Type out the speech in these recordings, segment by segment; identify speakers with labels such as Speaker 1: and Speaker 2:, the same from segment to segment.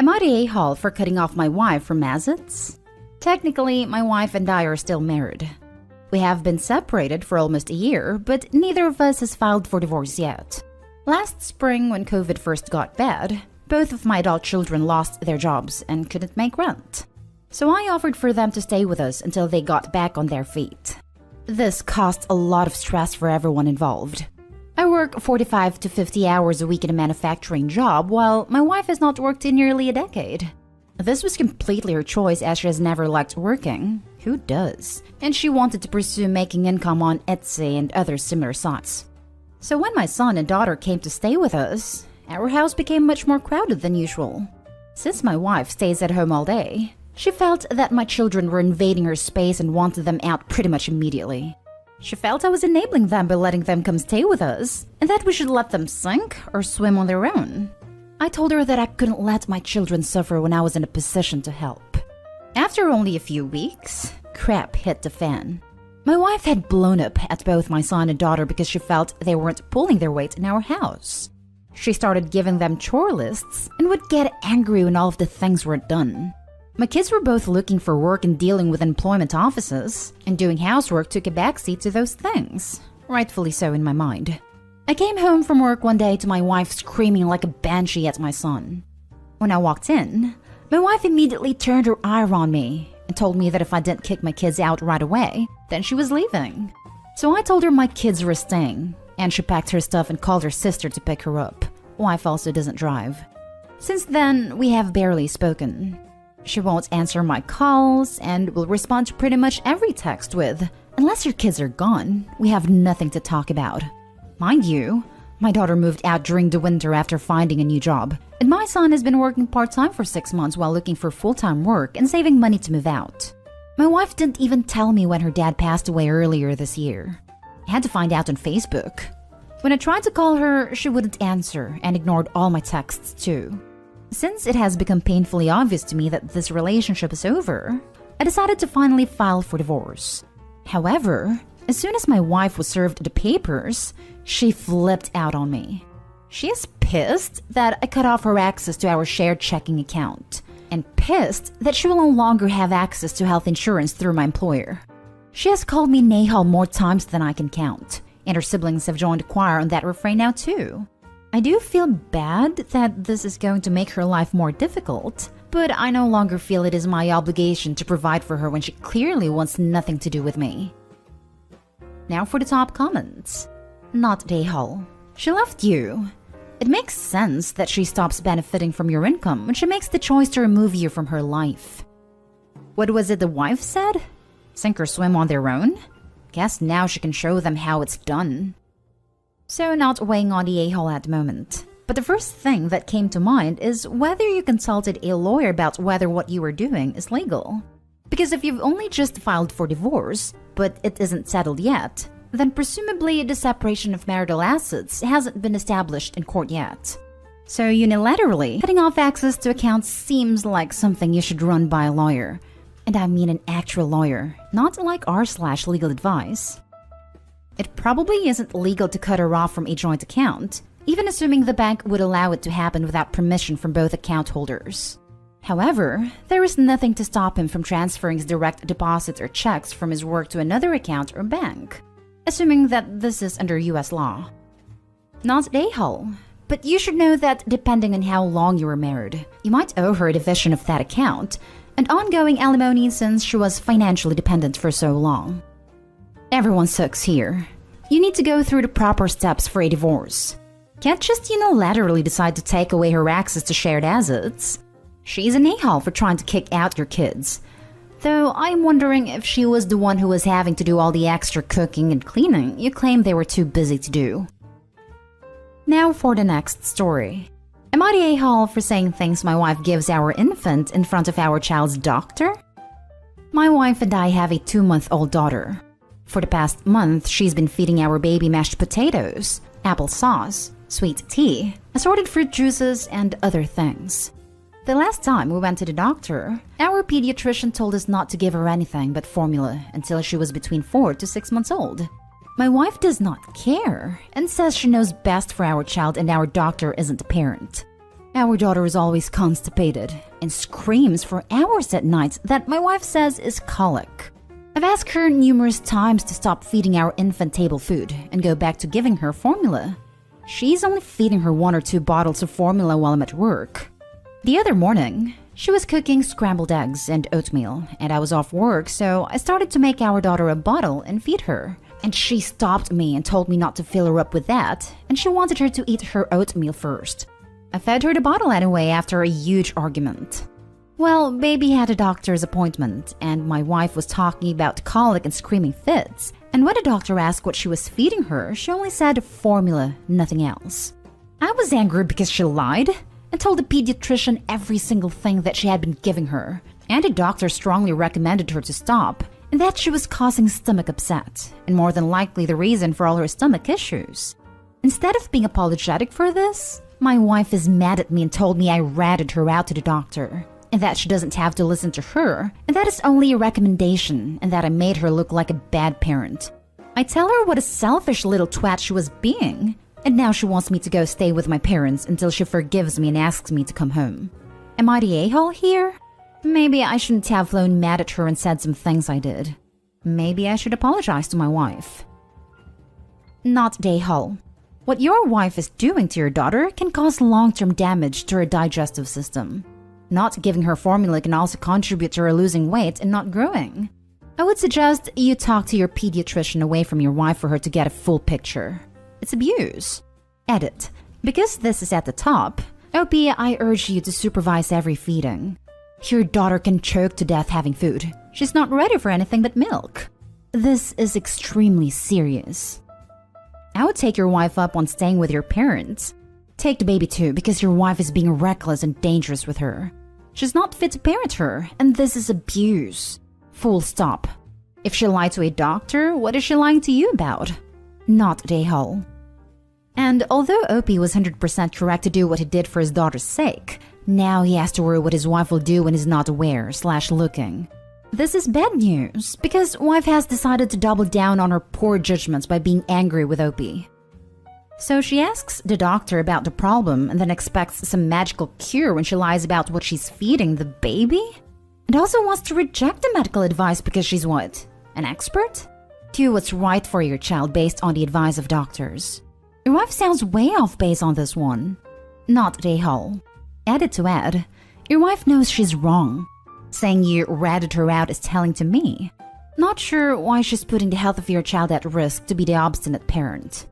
Speaker 1: Am I the a-hole for cutting off my wife from assets? Technically, my wife and I are still married. We have been separated for almost a year, but neither of us has filed for divorce yet. Last spring, when COVID first got bad, both of my adult children lost their jobs and couldn't make rent. So I offered for them to stay with us until they got back on their feet. This caused a lot of stress for everyone involved. I work 45 to 50 hours a week in a manufacturing job, while my wife has not worked in nearly a decade. This was completely her choice, as she has never liked working. Who does? And she wanted to pursue making income on Etsy and other similar sites. So when my son and daughter came to stay with us, our house became much more crowded than usual. Since my wife stays at home all day, she felt that my children were invading her space and wanted them out pretty much immediately. She felt I was enabling them by letting them come stay with us, and that we should let them sink or swim on their own. I told her that I couldn't let my children suffer when I was in a position to help. After only a few weeks, crap hit the fan. My wife had blown up at both my son and daughter because she felt they weren't pulling their weight in our house. She started giving them chore lists and would get angry when all of the things weren't done. My kids were both looking for work and dealing with employment offices, and doing housework took a backseat to those things. Rightfully so in my mind. I came home from work one day to my wife screaming like a banshee at my son. When I walked in, my wife immediately turned her ire on me and told me that if I didn't kick my kids out right away, then she was leaving. So I told her my kids were staying, and she packed her stuff and called her sister to pick her up. Wife also doesn't drive. Since then, we have barely spoken. She won't answer my calls and will respond to pretty much every text with, "Unless your kids are gone, we have nothing to talk about." Mind you, my daughter moved out during the winter after finding a new job, and my son has been working part-time for 6 months while looking for full-time work and saving money to move out. My wife didn't even tell me when her dad passed away earlier this year. I had to find out on Facebook. When I tried to call her, she wouldn't answer and ignored all my texts too. Since it has become painfully obvious to me that this relationship is over, I decided to finally file for divorce. However, as soon as my wife was served the papers, she flipped out on me. She is pissed that I cut off her access to our shared checking account, and pissed that she will no longer have access to health insurance through my employer. She has called me Nahal more times than I can count, and her siblings have joined the choir on that refrain now too. I do feel bad that this is going to make her life more difficult, but I no longer feel it is my obligation to provide for her when she clearly wants nothing to do with me. Now for the top comments. Not Dayhal. She left you. It makes sense that she stops benefiting from your income when she makes the choice to remove you from her life. What was it the wife said? Sink or swim on their own? Guess now she can show them how it's done. So not weighing on the a-hole at the moment. But the first thing that came to mind is whether you consulted a lawyer about whether what you were doing is legal. Because if you've only just filed for divorce, but it isn't settled yet, then presumably the separation of marital assets hasn't been established in court yet. So unilaterally, cutting off access to accounts seems like something you should run by a lawyer. And I mean an actual lawyer, not like r/legal advice. It probably isn't legal to cut her off from a joint account, even assuming the bank would allow it to happen without permission from both account holders. However, there is nothing to stop him from transferring his direct deposits or checks from his work to another account or bank, assuming that this is under US law. Not a-hole, but you should know that depending on how long you were married, you might owe her a division of that account and ongoing alimony since she was financially dependent for so long. Everyone sucks here. You need to go through the proper steps for a divorce. Can't just unilaterally decide to take away her access to shared assets. She's an a-hole for trying to kick out your kids. Though I'm wondering if she was the one who was having to do all the extra cooking and cleaning you claim they were too busy to do. Now for the next story. Am I the a-hole for saying things my wife gives our infant in front of our child's doctor? My wife and I have a 2-month-old daughter. For the past month, she's been feeding our baby mashed potatoes, applesauce, sweet tea, assorted fruit juices, and other things. The last time we went to the doctor, our pediatrician told us not to give her anything but formula until she was between 4 to 6 months old. My wife does not care and says she knows best for our child and our doctor isn't a parent. Our daughter is always constipated and screams for hours at night that my wife says is colic. I've asked her numerous times to stop feeding our infant table food and go back to giving her formula. She's only feeding her 1 or 2 bottles of formula while I'm at work. The other morning, she was cooking scrambled eggs and oatmeal, and I was off work, so I started to make our daughter a bottle and feed her. And she stopped me and told me not to fill her up with that, and she wanted her to eat her oatmeal first. I fed her the bottle anyway after a huge argument. Well, baby had a doctor's appointment, and my wife was talking about colic and screaming fits. And when the doctor asked what she was feeding her, she only said formula, nothing else. I was angry because she lied and told the pediatrician every single thing that she had been giving her. And the doctor strongly recommended her to stop, and that she was causing stomach upset, and more than likely the reason for all her stomach issues. Instead of being apologetic for this, my wife is mad at me and told me I ratted her out to the doctor, and that she doesn't have to listen to her, and that is only a recommendation, and that I made her look like a bad parent. I tell her what a selfish little twat she was being, and now she wants me to go stay with my parents until she forgives me and asks me to come home. Am I the a-hole here? Maybe I shouldn't have flown mad at her and said some things I did. Maybe I should apologize to my wife. Not the a-hole. What your wife is doing to your daughter can cause long-term damage to her digestive system. Not giving her formula can also contribute to her losing weight and not growing. I would suggest you talk to your pediatrician away from your wife for her to get a full picture. It's abuse. Edit. Because this is at the top, OP, I urge you to supervise every feeding. Your daughter can choke to death having food. She's not ready for anything but milk. This is extremely serious. I would take your wife up on staying with your parents. Take the baby too, because your wife is being reckless and dangerous with her. She's not fit to parent her, and this is abuse. Full stop. If she lied to a doctor, what is she lying to you about? Not the a-hole. And although Opie was 100% correct to do what he did for his daughter's sake, now he has to worry what his wife will do when he's not aware/looking. This is bad news, because wife has decided to double down on her poor judgments by being angry with Opie. So she asks the doctor about the problem and then expects some magical cure when she lies about what she's feeding the baby? And also wants to reject the medical advice because she's what? An expert? Do what's right for your child based on the advice of doctors. Your wife sounds way off base on this one. Not the a-hole. Added to add, your wife knows she's wrong. Saying you ratted her out is telling to me. Not sure why she's putting the health of your child at risk to be the obstinate parent.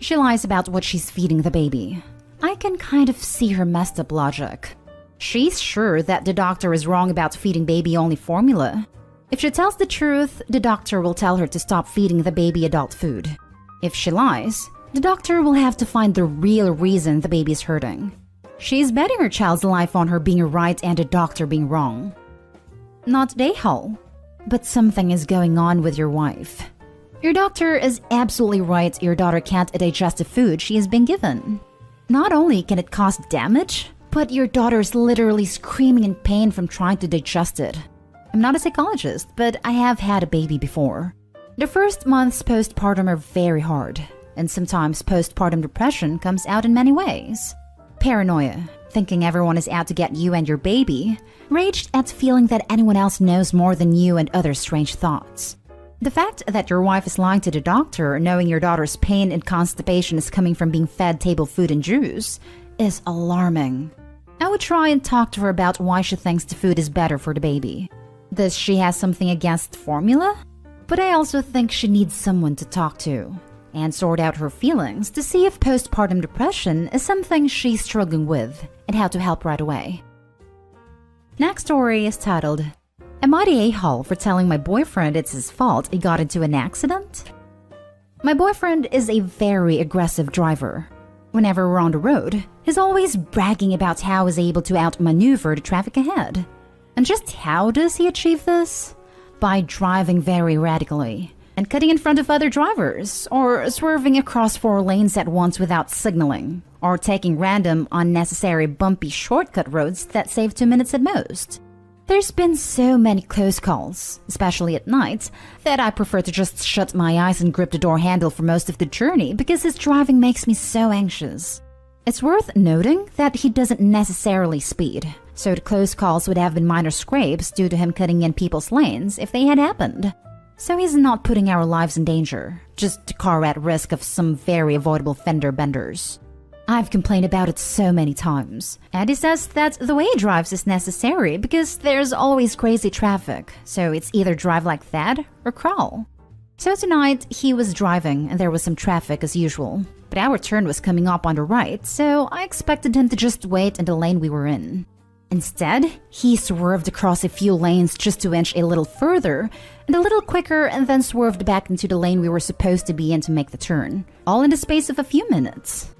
Speaker 1: She lies about what she's feeding the baby. I can kind of see her messed up logic. She's sure that the doctor is wrong about feeding baby only formula. If she tells the truth, the doctor will tell her to stop feeding the baby adult food. If she lies, the doctor will have to find the real reason the baby is hurting. She's betting her child's life on her being right and the doctor being wrong. Not the a-hole, but something is going on with your wife. Your doctor is absolutely right your daughter can't digest the food she has been given. Not only can it cause damage, but your daughter is literally screaming in pain from trying to digest it. I'm not a psychologist, but I have had a baby before. The first months postpartum are very hard, and sometimes postpartum depression comes out in many ways. Paranoia, thinking everyone is out to get you and your baby. Rage at feeling that anyone else knows more than you, and other strange thoughts. The fact that your wife is lying to the doctor, knowing your daughter's pain and constipation is coming from being fed table food and juice, is alarming. I would try and talk to her about why she thinks the food is better for the baby. Does she have something against formula? But I also think she needs someone to talk to and sort out her feelings to see if postpartum depression is something she's struggling with and how to help right away. Next story is titled, Am I the a-hole for telling my boyfriend it's his fault he got into an accident? My boyfriend is a very aggressive driver. Whenever we're on the road, he's always bragging about how he's able to outmaneuver the traffic ahead. And just how does he achieve this? By driving very radically and cutting in front of other drivers, or swerving across 4 lanes at once without signaling, or taking random, unnecessary, bumpy shortcut roads that save 2 minutes at most. There's been so many close calls, especially at night, that I prefer to just shut my eyes and grip the door handle for most of the journey because his driving makes me so anxious. It's worth noting that he doesn't necessarily speed, so the close calls would have been minor scrapes due to him cutting in people's lanes if they had happened. So he's not putting our lives in danger, just the car at risk of some very avoidable fender benders. I've complained about it so many times, and he says that the way he drives is necessary because there's always crazy traffic, so it's either drive like that or crawl. So tonight, he was driving and there was some traffic as usual, but our turn was coming up on the right, so I expected him to just wait in the lane we were in. Instead, he swerved across a few lanes just to inch a little further and a little quicker and then swerved back into the lane we were supposed to be in to make the turn, all in the space of a few minutes.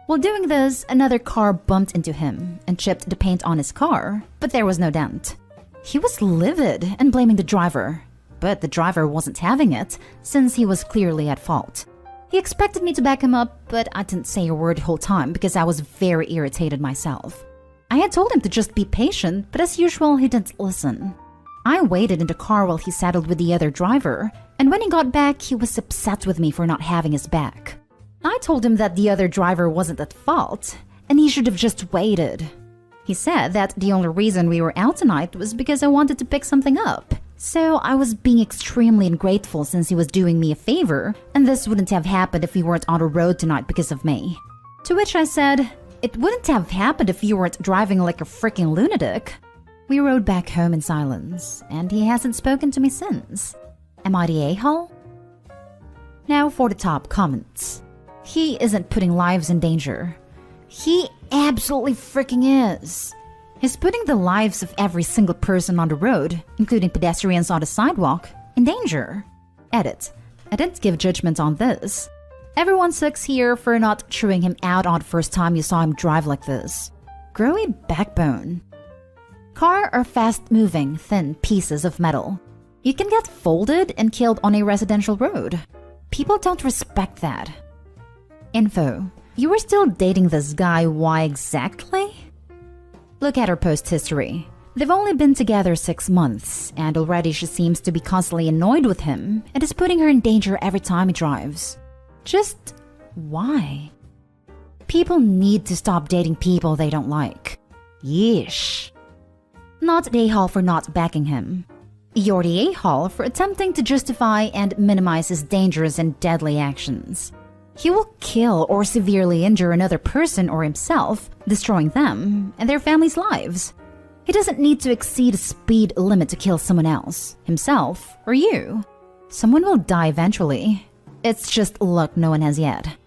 Speaker 1: While doing this, another car bumped into him and chipped the paint on his car, but there was no dent. He was livid and blaming the driver, but the driver wasn't having it since he was clearly at fault. He expected me to back him up, but I didn't say a word the whole time because I was very irritated myself. I had told him to just be patient, but as usual, he didn't listen. I waited in the car while he settled with the other driver, and when he got back, he was upset with me for not having his back. I told him that the other driver wasn't at fault, and he should have just waited. He said that the only reason we were out tonight was because I wanted to pick something up. So I was being extremely ungrateful since he was doing me a favor, and this wouldn't have happened if we weren't on the road tonight because of me. To which I said, it wouldn't have happened if you weren't driving like a freaking lunatic. We rode back home in silence, and he hasn't spoken to me since. Am I the a-hole? Now for the top comments. He isn't putting lives in danger. He absolutely freaking is. He's putting the lives of every single person on the road, including pedestrians on the sidewalk, in danger. Edit. I didn't give judgment on this. Everyone sucks here for not chewing him out on the first time you saw him drive like this. Grow a backbone. Car are fast-moving, thin pieces of metal. You can get folded and killed on a residential road. People don't respect that. Info. You were still dating this guy, why exactly? Look at her post history. They've only been together 6 months, and already she seems to be constantly annoyed with him and is putting her in danger every time he drives. Just why? People need to stop dating people they don't like. Yeesh. Not the a-hole for not backing him. You're the a-hole for attempting to justify and minimize his dangerous and deadly actions. He will kill or severely injure another person or himself, destroying them and their families' lives. He doesn't need to exceed a speed limit to kill someone else, himself, or you. Someone will die eventually. It's just luck no one has yet.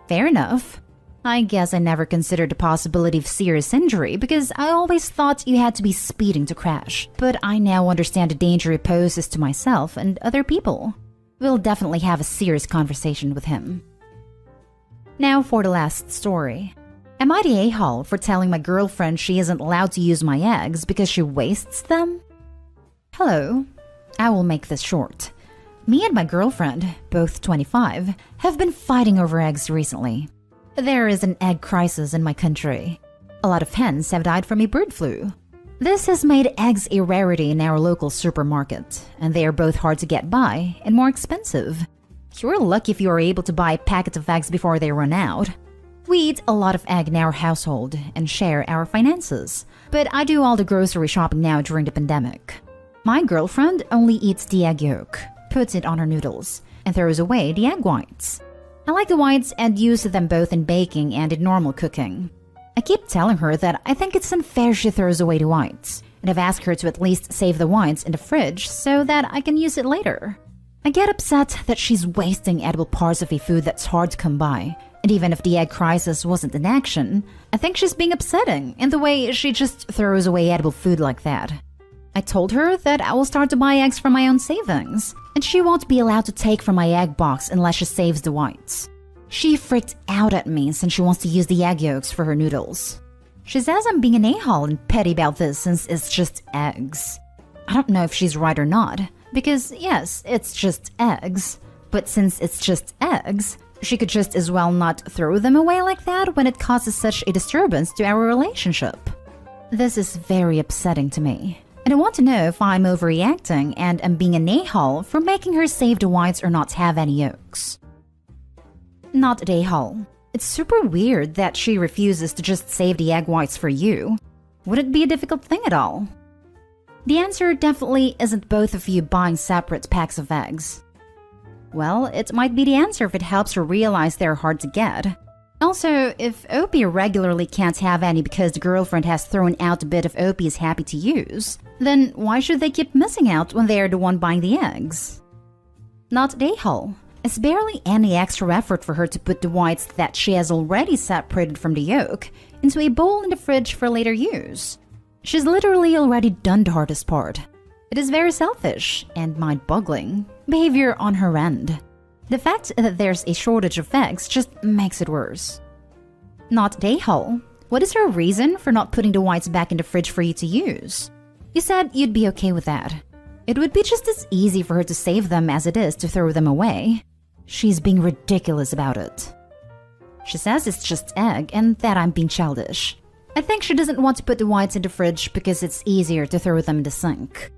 Speaker 1: Fair enough. I guess I never considered the possibility of serious injury because I always thought you had to be speeding to crash. But I now understand the danger it poses to myself and other people. We'll definitely have a serious conversation with him. Now for the last story. Am I the a-hole for telling my girlfriend she isn't allowed to use my eggs because she wastes them? Hello. I will make this short. Me and my girlfriend, both 25, have been fighting over eggs recently. There is an egg crisis in my country. A lot of hens have died from a bird flu. This has made eggs a rarity in our local supermarket, and they are both hard to get by and more expensive. You're lucky if you are able to buy a packet of eggs before they run out. We eat a lot of egg in our household and share our finances, but I do all the grocery shopping now during the pandemic. My girlfriend only eats the egg yolk, puts it on her noodles, and throws away the egg whites. I like the whites and use them both in baking and in normal cooking. I keep telling her that I think it's unfair she throws away the whites, and I've asked her to at least save the whites in the fridge so that I can use it later. I get upset that she's wasting edible parts of a food that's hard to come by, and even if the egg crisis wasn't in action, I think she's being upsetting in the way she just throws away edible food like that. I told her that I will start to buy eggs from my own savings, and she won't be allowed to take from my egg box unless she saves the whites. She freaked out at me since she wants to use the egg yolks for her noodles. She says I'm being an a-hole and petty about this since it's just eggs. I don't know if she's right or not, because yes, it's just eggs. But since it's just eggs, she could just as well not throw them away like that when it causes such a disturbance to our relationship. This is very upsetting to me, and I want to know if I'm overreacting and am being an a-hole for making her save the whites or not have any yolks. Not a a-hole. It's super weird that she refuses to just save the egg whites for you. Would it be a difficult thing at all? The answer definitely isn't both of you buying separate packs of eggs. Well, it might be the answer if it helps her realize they're hard to get. Also, if Opie regularly can't have any because the girlfriend has thrown out a bit of Opie's happy to use, then why should they keep missing out when they're the one buying the eggs? Not Dayhole. It's barely any extra effort for her to put the whites that she has already separated from the yolk into a bowl in the fridge for later use. She's literally already done the hardest part. It is very selfish and mind-boggling behavior on her end. The fact that there's a shortage of eggs just makes it worse. Not Dayhole. What is her reason for not putting the whites back in the fridge for you to use? You said you'd be okay with that. It would be just as easy for her to save them as it is to throw them away. She's being ridiculous about it. She says it's just egg and that I'm being childish. I think she doesn't want to put the whites in the fridge because it's easier to throw them in the sink.